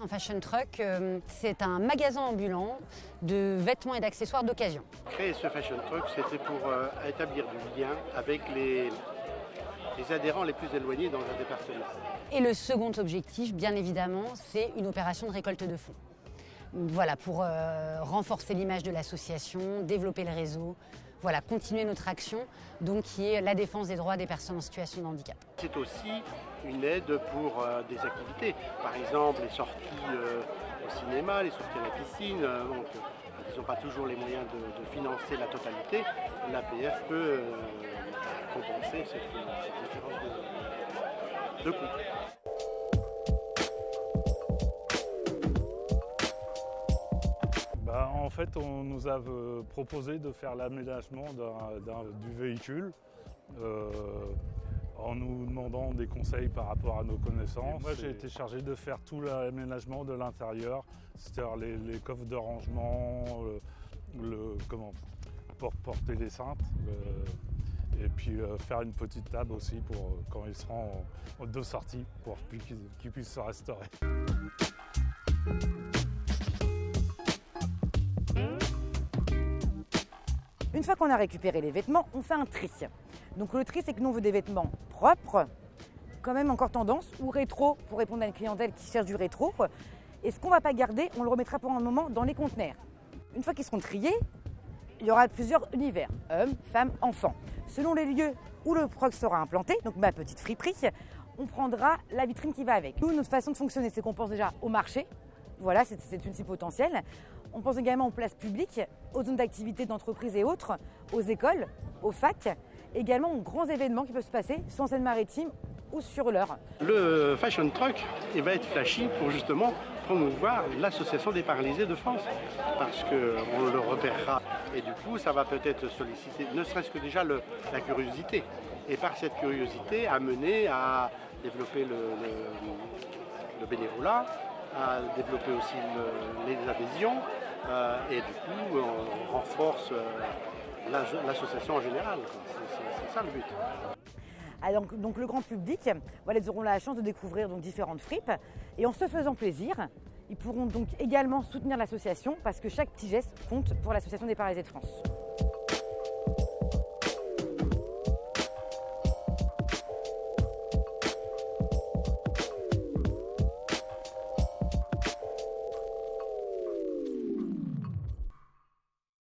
fashion truck, c'est un magasin ambulant de vêtements et d'accessoires d'occasion. Créer ce fashion truck, c'était pour établir du lien avec les adhérents les plus éloignés dans un département. Et le second objectif, bien évidemment, c'est une opération de récolte de fonds. Voilà, pour renforcer l'image de l'association, développer le réseau, voilà, continuer notre action, donc qui est la défense des droits des personnes en situation de handicap. C'est aussi une aide pour des activités, par exemple les sorties au cinéma, les sorties à la piscine. Donc, ils n'ont pas toujours les moyens de financer la totalité. L'APF peut compenser cette différence de coût. En fait, on nous a proposé de faire l'aménagement du véhicule en nous demandant des conseils par rapport à nos connaissances. Moi, j'ai été chargé de faire tout l'aménagement de l'intérieur, c'est-à-dire les coffres de rangement, pour porter les cintres, et puis faire une petite table aussi pour quand ils seront de sortie, pour qu'ils puissent se restaurer. Une fois qu'on a récupéré les vêtements, on fait un tri. Donc le tri, c'est que nous on veut des vêtements propres, quand même encore tendance, ou rétro, pour répondre à une clientèle qui cherche du rétro. Et ce qu'on ne va pas garder, on le remettra pour un moment dans les conteneurs. Une fois qu'ils seront triés, il y aura plusieurs univers, hommes, femmes, enfants. Selon les lieux où le proc sera implanté, donc ma petite friperie, on prendra la vitrine qui va avec. Nous, notre façon de fonctionner, c'est qu'on pense déjà au marché. Voilà, c'est une cible potentielle. On pense également aux places publiques, aux zones d'activité d'entreprise et autres, aux écoles, aux facs, également aux grands événements qui peuvent se passer sur Seine-Maritime ou sur l'Eure. Le fashion truck, il va être flashy pour justement promouvoir l'association des paralysés de France, parce qu'on le repérera et du coup ça va peut-être solliciter, ne serait-ce que déjà la curiosité, et par cette curiosité amener à développer le bénévolat, à développer aussi les adhésions et du coup on renforce l'association en général. C'est ça le but. Alors, donc le grand public, voilà, ils auront la chance de découvrir donc, différentes fripes et en se faisant plaisir, ils pourront donc également soutenir l'association parce que chaque petit geste compte pour l'association des paralysés de France.